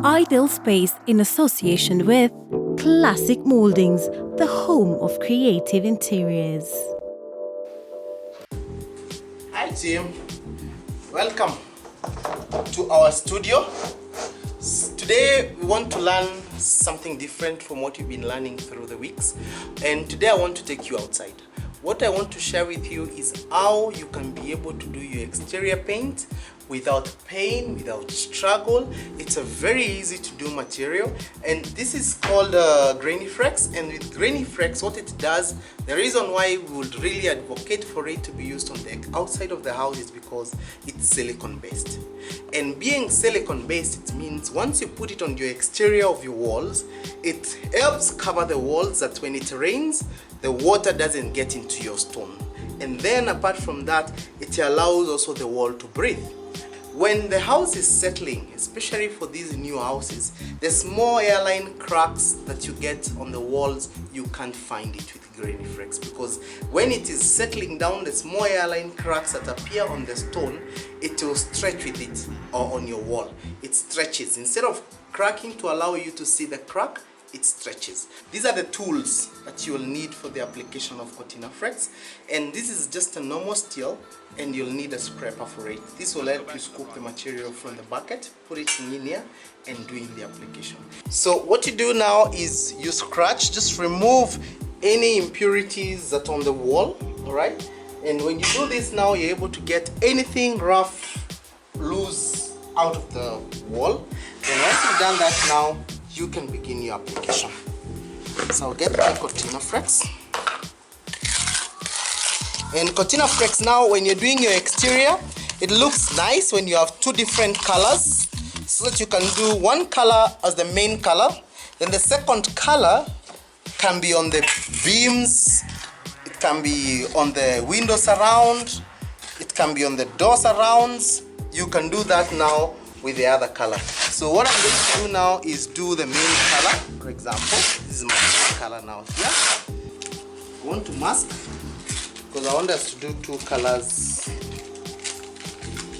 ideal space in association with Classic Moldings, the home of creative interiors. Hi team, welcome to our studio. Today we want to learn something different from what you've been learning through the weeks, and today I want to take you outside. What I want to share with you is how you can be able to do your exterior paint without pain, without struggle. It's a very easy to do material, and this is called Grainyflex. And with Grainyflex, what it does, the reason why we would really advocate for it to be used on the outside of the house is because it's silicone based. And being silicone based, it means once you put it on your exterior of your walls, it helps cover the walls that when it rains, the water doesn't get into your stone. And then apart from that, it allows also the wall to breathe. When the house is settling, especially for these new houses, the small airline cracks that you get on the walls, you can't find it with Grainyflex, because when it is settling down, the small airline cracks that appear on the stone, it will stretch with it, or on your wall. It stretches. Instead of cracking to allow you to see the crack, it stretches. These are the tools that you will need for the application of Cortina Flex, and this is just a normal steel, and you'll need a scraper for it. This will help you scoop the material from the bucket, put it in here, and doing the application. So what you do now is you scratch, just remove any impurities that are on the wall, all right? And when you do this now, you're able to get anything rough, loose out of the wall. And once you've done that now, you can begin your application. So I'll get my Cortina Flex. And Cortina Flex now, when you're doing your exterior, it looks nice when you have two different colors, so that you can do one color as the main color, then the second color can be on the beams, it can be on the window surround, it can be on the door surrounds. You can do that now with the other color. So what I'm going to do now is do the main color. For example, this is my main color now here. I want to mask, because I want us to do two colors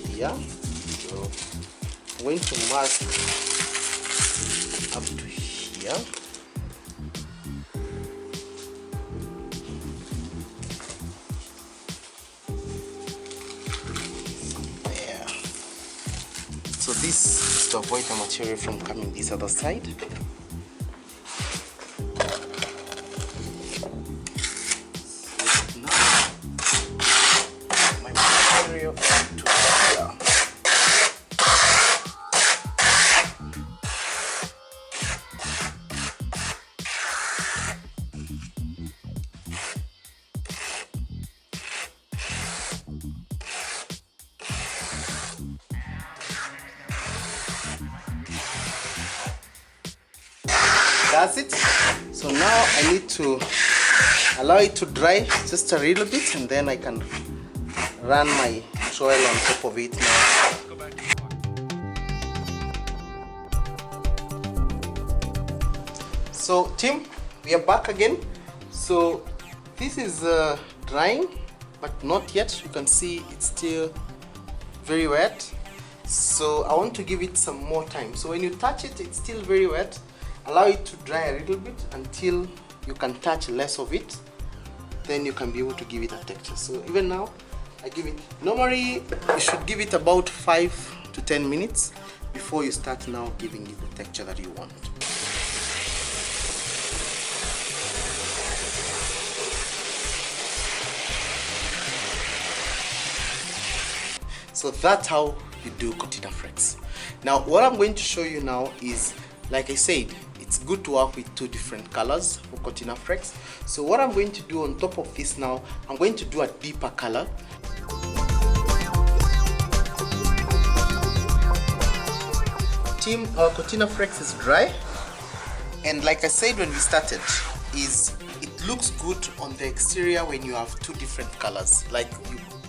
here. So I'm going to mask up to here. There. So this is to avoid the material from coming this other side. That's it. So now I need to allow it to dry just a little bit, and then I can run my soil on top of it now. So team, we are back again. So this is drying, but not yet. You can see it's still very wet. So I want to give it some more time. So when you touch it, it's still very wet. Allow it to dry a little bit until you can touch less of it. Then you can be able to give it a texture. So even now, I give it, normally you should give it about 5 to 10 minutes before you start now giving it the texture that you want. So that's how you do Cortina Flex. Now what I'm going to show you now is, like I said, it's good to work with two different colors for Cortina Flex. So what I'm going to do on top of this now, I'm going to do a deeper color. Team, our Cortina Flex is dry, and like I said when we started, is it looks good on the exterior when you have two different colors, like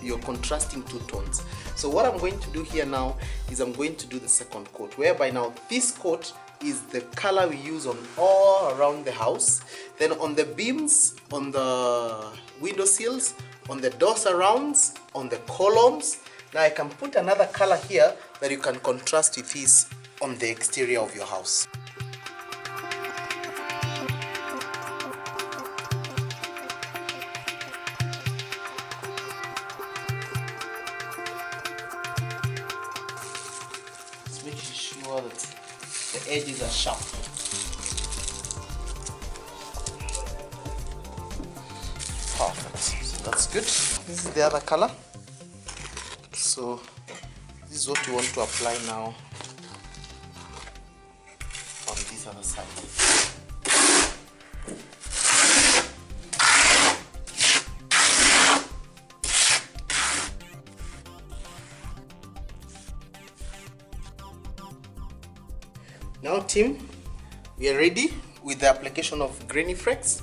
you're contrasting two tones. So what I'm going to do here now is I'm going to do the second coat, whereby now this coat is the color we use on all around the house. Then on the beams, on the window sills, on the door surrounds, on the columns. Now I can put another color here that you can contrast with this on the exterior of your house. Just making sure that the edges are sharp. Perfect. So that's good. This is the other color. So this is what we want to apply now on this other side. Now team, we are ready with the application of Grainyflex,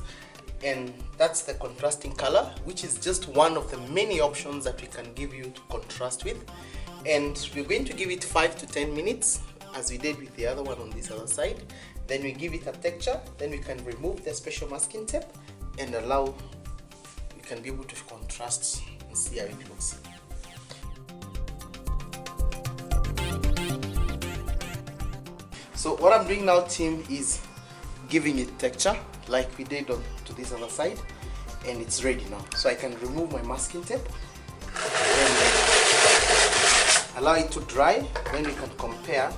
and that's the contrasting color, which is just one of the many options that we can give you to contrast with. And we're going to give it 5 to 10 minutes as we did with the other one on this other side. Then we give it a texture, then we can remove the special masking tape and allow, we can be able to contrast and see how it looks. So what I'm doing now team is giving it texture like we did on to this other side, and it's ready now. So I can remove my masking tape and allow it to dry. Then we can compare,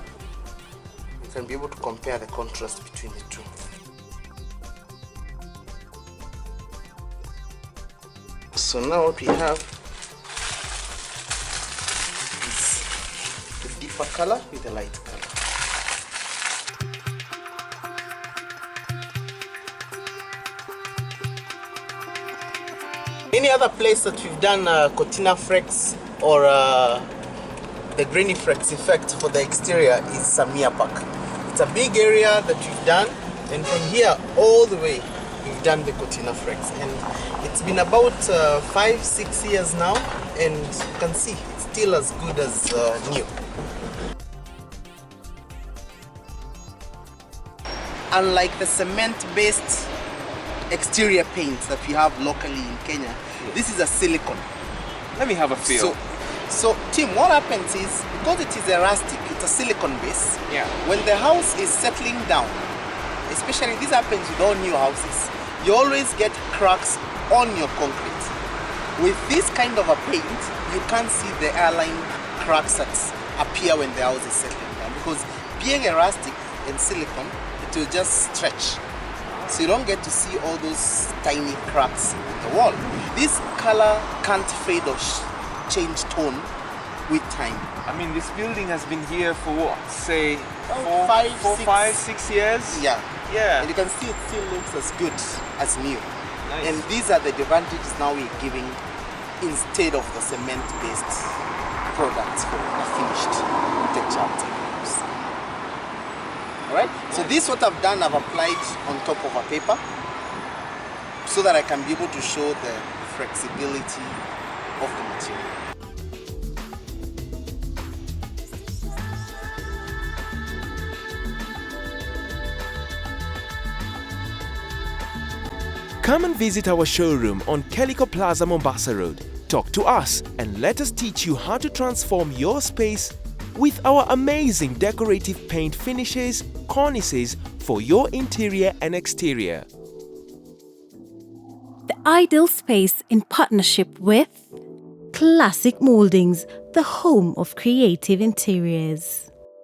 we can be able to compare the contrast between the two. So now what we have is the deeper color with the light color. Any other place that we've done Cortina Flex or the Grainyflex effect for the exterior is Samia Park. It's a big area that we've done, and from here all the way we've done the Cortina Flex, and it's been about 5-6 years now, and you can see it's still as good as new. Unlike the cement-based exterior paints that we have locally in Kenya, this is a silicone. Let me have a feel. So Tim, what happens is, because it is a rustic, it's a silicone base. Yeah. When the house is settling down, especially this happens with all new houses, you always get cracks on your concrete. With this kind of a paint, you can't see the airline cracks that appear when the house is settling down, because being a rustic and silicone, it will just stretch. So you don't get to see all those tiny cracks in the wall. This color can't fade or change tone with time. I mean, this building has been here for what? Say, 5, 6 years? Yeah. Yeah. And you can see it still looks as good as new. Nice. And these are the advantages now we're giving instead of the cement-based products for a finished texture. Alright, so this what I've done, I've applied on top of a paper so that I can be able to show the flexibility of the material. Come and visit our showroom on Calico Plaza, Mombasa Road. Talk to us and let us teach you how to transform your space with our amazing decorative paint finishes, cornices for your interior and exterior. The ideal space in partnership with Classic Moldings, the home of creative interiors.